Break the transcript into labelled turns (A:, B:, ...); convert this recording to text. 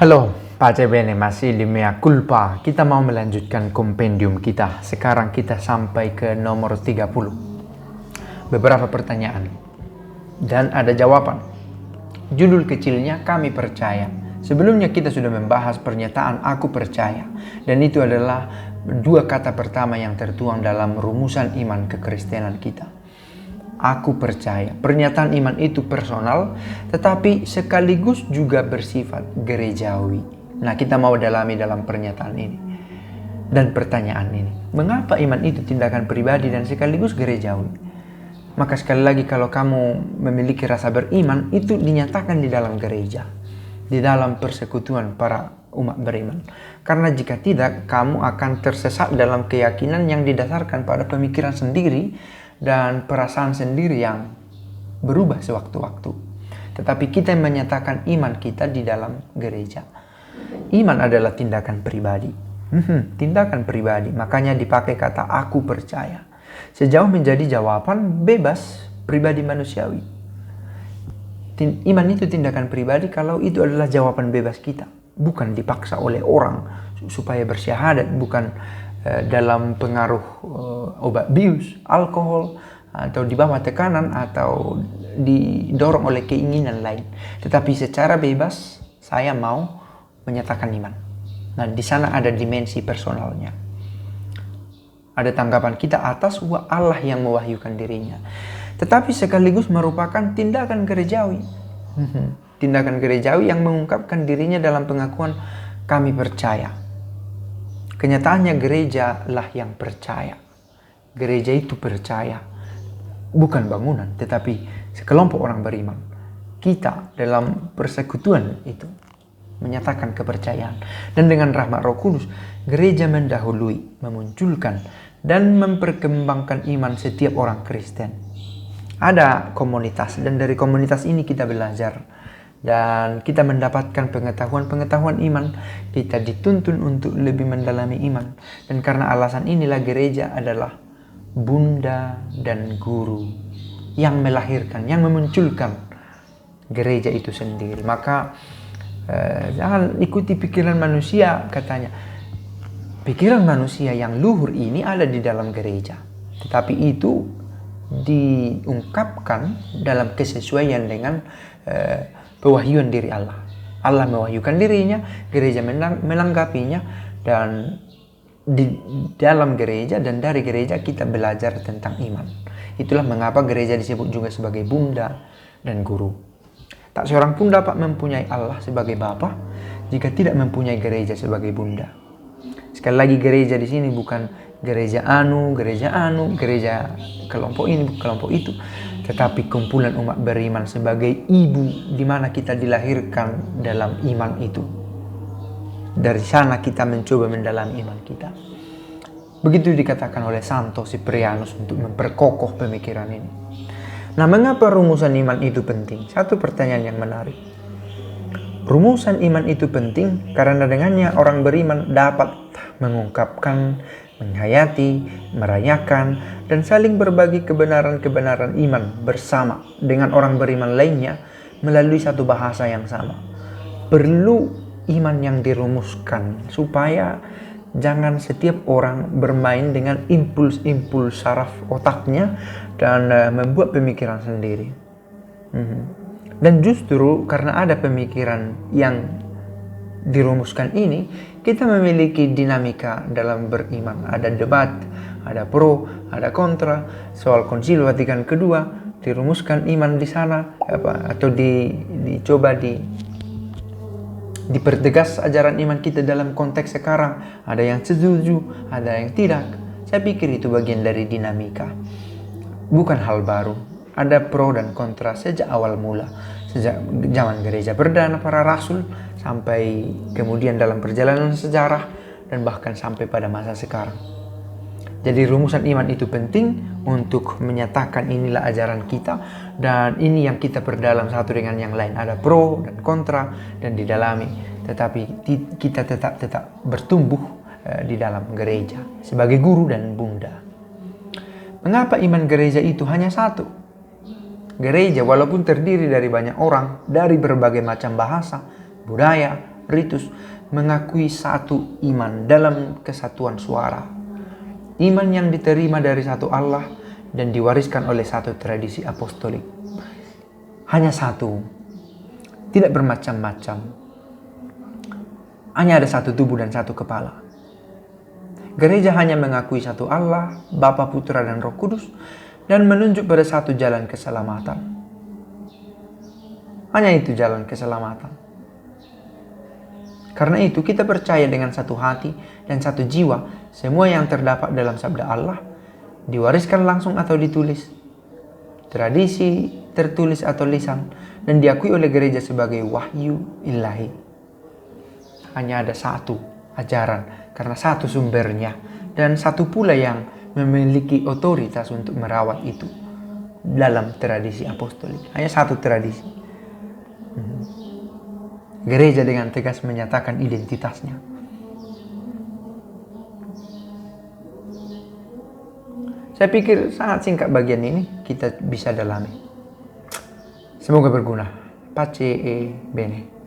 A: Halo, Pace Bene, masih di Mea Culpa. Kita mau melanjutkan kompendium kita. Sekarang kita sampai ke nomor 30. Beberapa pertanyaan. Dan ada jawaban. Judul kecilnya Kami Percaya. Sebelumnya kita sudah membahas pernyataan aku percaya. Dan itu adalah dua kata pertama yang tertuang dalam rumusan iman kekristenan kita. Aku percaya. Pernyataan iman itu personal, tetapi sekaligus juga bersifat gerejawi. Nah, kita mau dalami dalam pernyataan ini. Dan pertanyaan ini, mengapa iman itu tindakan pribadi dan sekaligus gerejawi? Maka sekali lagi, kalau kamu memiliki rasa beriman, itu dinyatakan di dalam gereja. Di dalam persekutuan para umat beriman. Karena jika tidak, kamu akan tersesat dalam keyakinan yang didasarkan pada pemikiran sendiri dan perasaan sendiri yang berubah sewaktu-waktu. Tetapi kita menyatakan iman kita di dalam gereja. Iman adalah tindakan pribadi. Tindakan pribadi, makanya dipakai kata aku percaya. Sejauh menjadi jawaban bebas pribadi manusiawi. Iman itu tindakan pribadi kalau itu adalah jawaban bebas kita. Bukan dipaksa oleh orang supaya bersyahadat, bukan dalam pengaruh obat bius, alkohol, atau di bawah tekanan, atau didorong oleh keinginan lain. Tetapi secara bebas saya mau menyatakan iman. Nah, di sana ada dimensi personalnya. Ada tanggapan kita atas Allah yang mewahyukan dirinya. Tetapi sekaligus merupakan tindakan gerejawi. Tindakan gerejawi yang mengungkapkan dirinya dalam pengakuan kami percaya. Kenyataannya gereja lah yang percaya. Gereja itu percaya. Bukan bangunan, tetapi sekelompok orang beriman. Kita dalam persekutuan itu menyatakan kepercayaan. Dan dengan rahmat Roh Kudus, gereja mendahului, memunculkan, dan memperkembangkan iman setiap orang Kristen. Ada komunitas, dan dari komunitas ini kita belajar. Dan kita mendapatkan pengetahuan iman. Kita dituntun untuk lebih mendalami iman. Dan karena alasan inilah gereja adalah bunda dan guru yang melahirkan, yang memunculkan gereja itu sendiri. Maka jangan ikuti pikiran manusia, katanya. Pikiran manusia yang luhur ini ada di dalam gereja. Tetapi itu diungkapkan dalam kesesuaian dengan pewahyuan diri Allah. Allah mewahyukan dirinya, gereja melengkapinya, dan di dalam gereja dan dari gereja kita belajar tentang iman. Itulah mengapa gereja disebut juga sebagai bunda dan guru. Tak seorang pun dapat mempunyai Allah sebagai Bapa jika tidak mempunyai gereja sebagai bunda. Sekali lagi, gereja di sini bukan gereja gereja kelompok ini, kelompok itu, tetapi kumpulan umat beriman sebagai ibu di mana kita dilahirkan dalam iman itu. Dari sana kita mencoba mendalami iman kita. Begitu dikatakan oleh Santo Ciprianus untuk memperkokoh pemikiran ini. Nah, mengapa rumusan iman itu penting? Satu pertanyaan yang menarik. Rumusan iman itu penting karena dengannya orang beriman dapat mengungkapkan, menghayati, merayakan, dan saling berbagi kebenaran-kebenaran iman bersama dengan orang beriman lainnya melalui satu bahasa yang sama. Perlu iman yang dirumuskan supaya jangan setiap orang bermain dengan impuls-impuls saraf otaknya dan membuat pemikiran sendiri. Dan justru karena ada pemikiran yang dirumuskan ini, kita memiliki dinamika dalam beriman. Ada debat, ada pro, ada kontra. Soal Konsili Vatikan II dirumuskan iman di sana, atau dicoba dipertegas ajaran iman kita dalam konteks sekarang. Ada yang setuju, ada yang tidak. Saya pikir itu bagian dari dinamika. Bukan hal baru. Ada pro dan kontra sejak awal mula. Sejak zaman gereja perdana para rasul sampai kemudian dalam perjalanan sejarah dan bahkan sampai pada masa sekarang. Jadi rumusan iman itu penting untuk menyatakan inilah ajaran kita dan ini yang kita perdalam satu dengan yang lain. Ada pro dan kontra dan didalami, tetapi kita tetap bertumbuh di dalam gereja sebagai guru dan bunda. Mengapa iman gereja itu hanya satu? Gereja walaupun terdiri dari banyak orang dari berbagai macam bahasa, budaya, ritus mengakui satu iman dalam kesatuan suara. Iman yang diterima dari satu Allah dan diwariskan oleh satu tradisi apostolik. Hanya satu, tidak bermacam-macam. Hanya ada satu tubuh dan satu kepala. Gereja hanya mengakui satu Allah, Bapa, Putra, dan Roh Kudus, dan menunjuk pada satu jalan keselamatan. Hanya itu jalan keselamatan. Karena itu kita percaya dengan satu hati dan satu jiwa, semua yang terdapat dalam sabda Allah, diwariskan langsung atau ditulis, tradisi tertulis atau lisan, dan diakui oleh gereja sebagai wahyu ilahi. Hanya ada satu ajaran, karena satu sumbernya, dan satu pula yang memiliki otoritas untuk merawat itu dalam tradisi apostolik. Hanya satu tradisi. Gereja dengan tegas menyatakan identitasnya. Saya pikir sangat singkat bagian ini kita bisa dalami. Semoga berguna. Pace e bene.